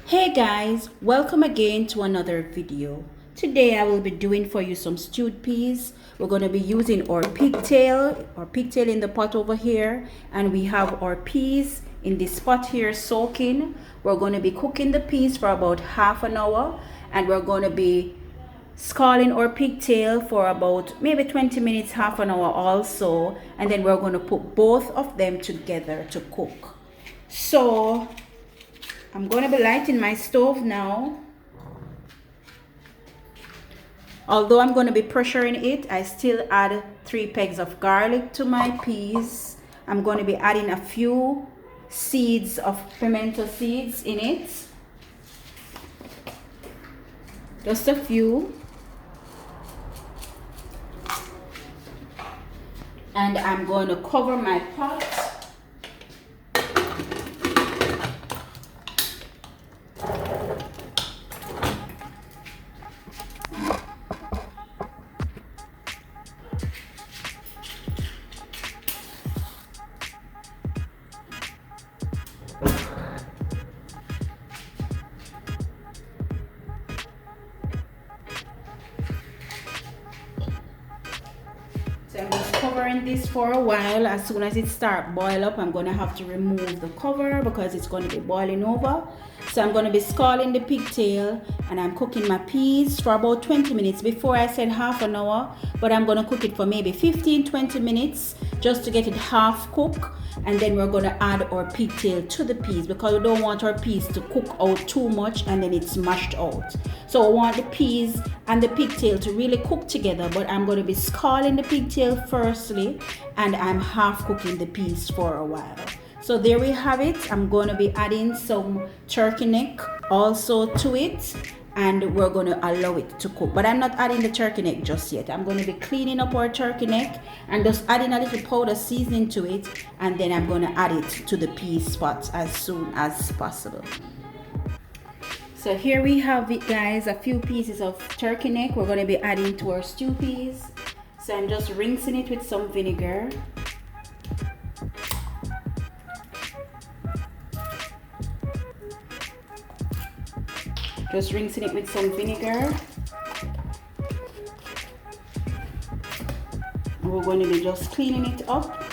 Hey guys, welcome again to another video. Today I will be doing for you some stewed peas. We're going to be using our pigtail in the pot over here, and we have our peas in this pot here soaking. We're going to be cooking the peas for about half an hour, and we're going to be scalding our pigtail for about maybe 20 minutes, half an hour also, and then we're going to put both of them together to cook. So I'm going to be lighting my stove now. Although I'm going to be pressuring it, I still add 3 pegs of garlic to my peas. I'm going to be adding a few seeds of pimento seeds in it. Just a few. And I'm going to cover my pot. So I'm just covering this for a while. As soon as it starts boil up, I'm going to have to remove the cover because it's going to be boiling over. So I'm going to be scalding the pigtail, and I'm cooking my peas for about 20 minutes. Before I said half an hour, but I'm going to cook it for maybe 15-20 minutes just to get it half cooked. And then we're going to add our pigtail to the peas because we don't want our peas to cook out too much and then it's mashed out. So I want the peas and the pigtail to really cook together, but I'm going to be scalding the pigtail firstly, and I'm half cooking the peas for a while. So there we have it. I'm going to be adding some turkey neck also to it, and we're going to allow it to cook. But I'm not adding the turkey neck just yet. I'm going to be cleaning up our turkey neck and just adding a little powder seasoning to it, and then I'm going to add it to the pea spots as soon as possible. So here we have it, guys, a few pieces of turkey neck we're going to be adding to our stew peas. So I'm just rinsing it with some vinegar. Just rinsing it with some vinegar. And we're going to be just cleaning it up.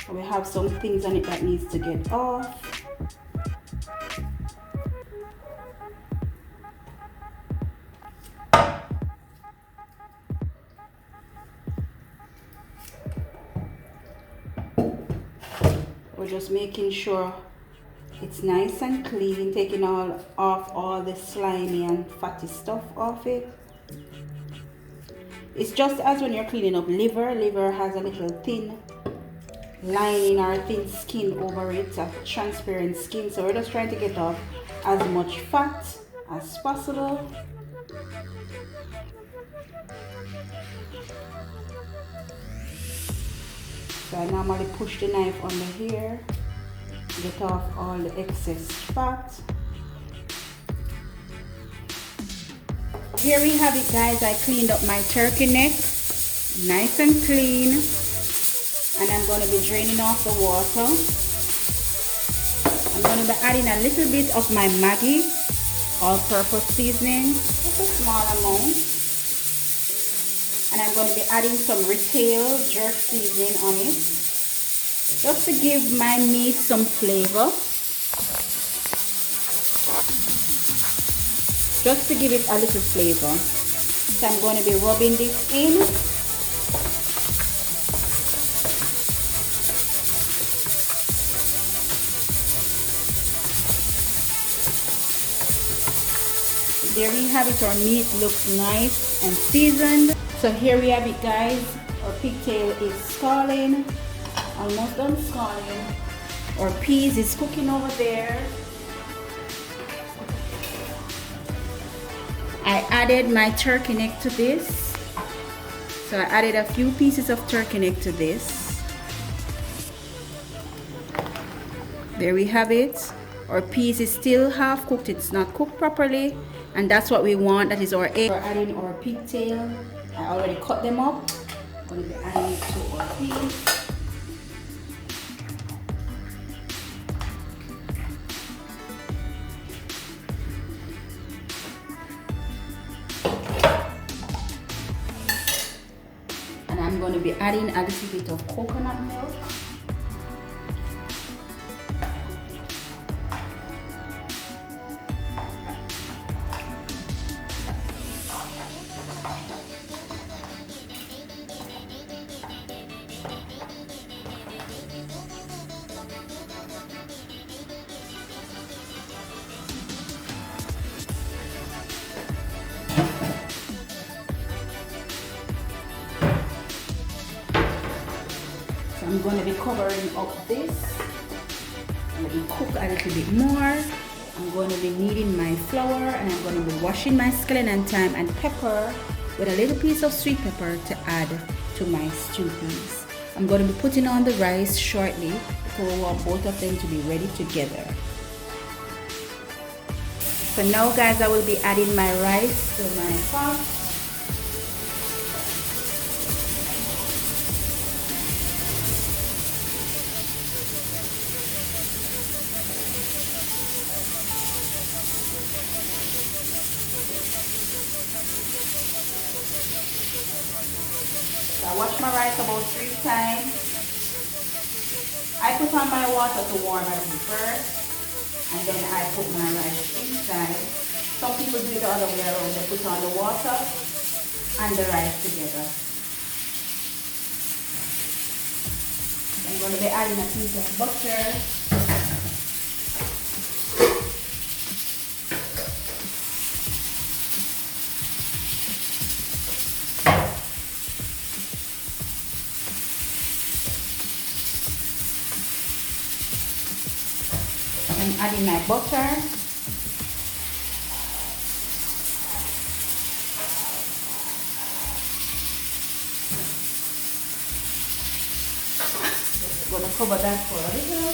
We have some things on it that needs to get off. We're just making sure it's nice and clean, taking off all the slimy and fatty stuff off it. It's just as when you're cleaning up liver. Liver has a little thin lining or thin skin over it, a transparent skin. So we're just trying to get off as much fat as possible. So I normally push the knife under here, get off all the excess fat. Here we have it, guys. I cleaned up my turkey neck nice and clean, and I'm going to be draining off the water. I'm going to be adding a little bit of my Maggi all-purpose seasoning, just a small amount, and I'm going to be adding some retail jerk seasoning on it, just to give my meat some flavor, just to give it a little flavor. So I'm going to be rubbing this in. There we have it. Our meat looks nice and seasoned. So here we have it, guys. Our pigtail is scalding, almost done scalding. Our peas is cooking over there. I added my turkey neck to this. So I added a few pieces of turkey neck to this. There we have it. Our peas is still half cooked. It's not cooked properly, and that's what we want. That is our egg. We're adding our pigtail. I already cut them up. I'm going to be adding it to our peas. to be adding a little bit of coconut milk. I'm going to be covering up this. I'm going to cook a little bit more. I'm going to be kneading my flour, and I'm going to be washing my skeleton thyme and pepper with a little piece of sweet pepper to add to my stew peas. I'm going to be putting on the rice shortly because we want both of them to be ready together. So now guys, I will be adding my rice to my pot. I wash my rice about 3 times. I put on my water to warm it up first, and then I put my rice inside. Some people do it the other way around. They put on the water and the rice together. I'm going to be adding a piece of butter. I'm adding my butter. Just gonna cover that for a little.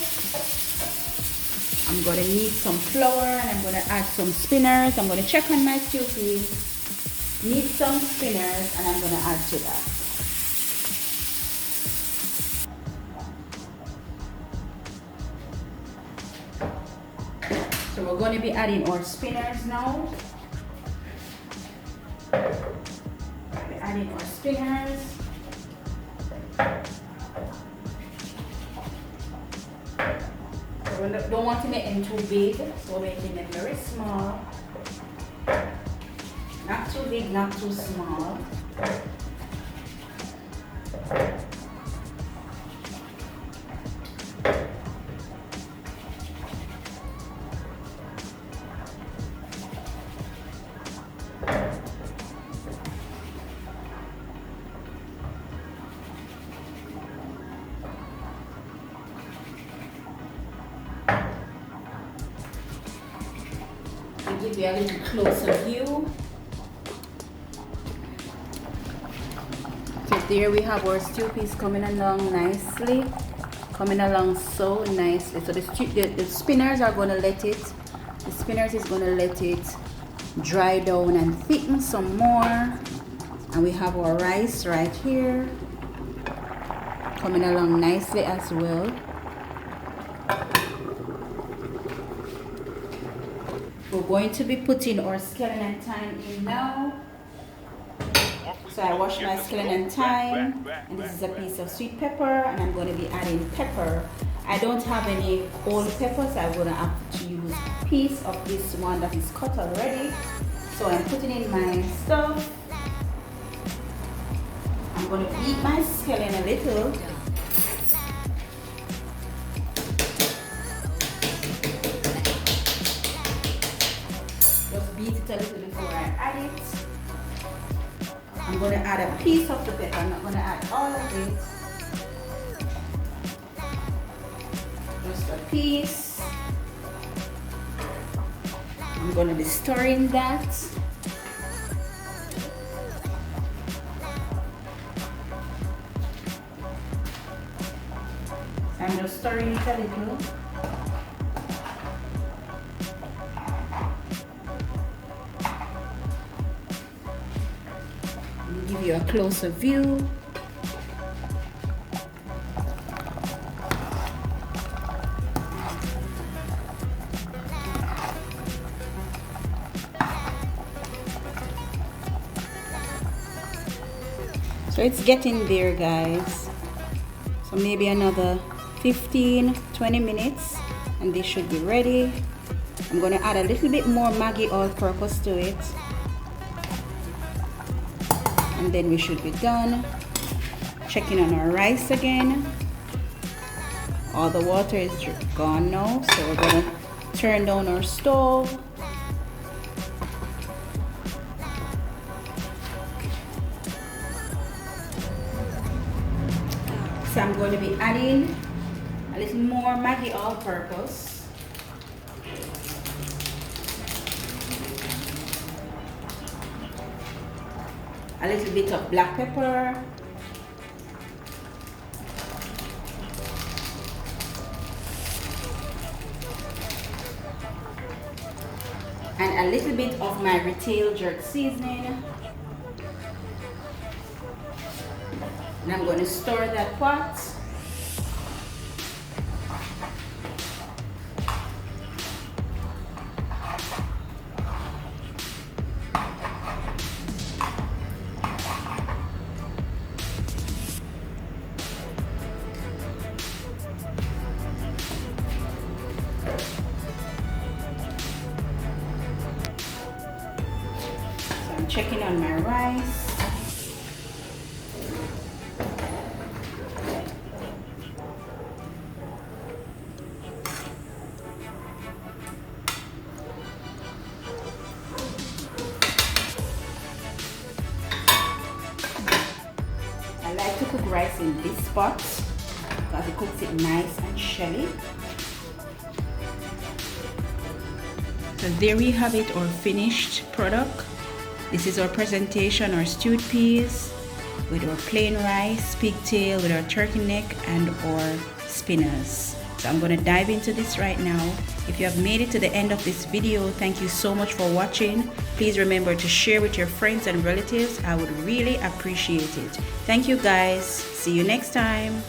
I'm gonna knead some flour, and I'm gonna add some spinners. I'm gonna check on my stew peas, knead some spinners, and I'm gonna add to that. So we're going to be adding our spinners now. We're adding our spinners. So we don't want to make them too big, so we're making them very small. Not too big, not too small. Give you a little closer view. So there we have our stew peas coming along nicely, coming along so nicely. So the spinners are going to let it, the spinners is going to let it dry down and thicken some more. And we have our rice right here coming along nicely as well. We're going to be putting our skeleton thyme in now. So I wash my skeleton thyme, and this is a piece of sweet pepper, and I'm going to be adding pepper. I don't have any whole peppers, so I'm going to have to use a piece of this one that is cut already. So I'm putting in my stuff. I'm going to beat my skeleton a little. Beat it a little before I add it. I'm going to add a piece of the pepper. I'm not going to add all of it. Just a piece. I'm going to be stirring that. I'm just stirring it a little. Give you a closer view. So it's getting there, guys. So maybe another 15-20 minutes and this should be ready. I'm going to add a little bit more Maggi all-purpose to it, and then we should be done. Checking on our rice again. All the water is gone now, so we're going to turn down our stove. So I'm going to be adding a little more Maggi all-purpose. A little bit of black pepper. And a little bit of my retail jerk seasoning. And I'm going to stir that pot. I'm checking on my rice. I like to cook rice in this pot because it cooks it nice and shelly. So there we have it, our finished product. This is our presentation, our stewed peas with our plain rice, pigtail, with our turkey neck and our spinners. So I'm going to dive into this right now. If you have made it to the end of this video, thank you so much for watching. Please remember to share with your friends and relatives. I would really appreciate it. Thank you guys. See you next time.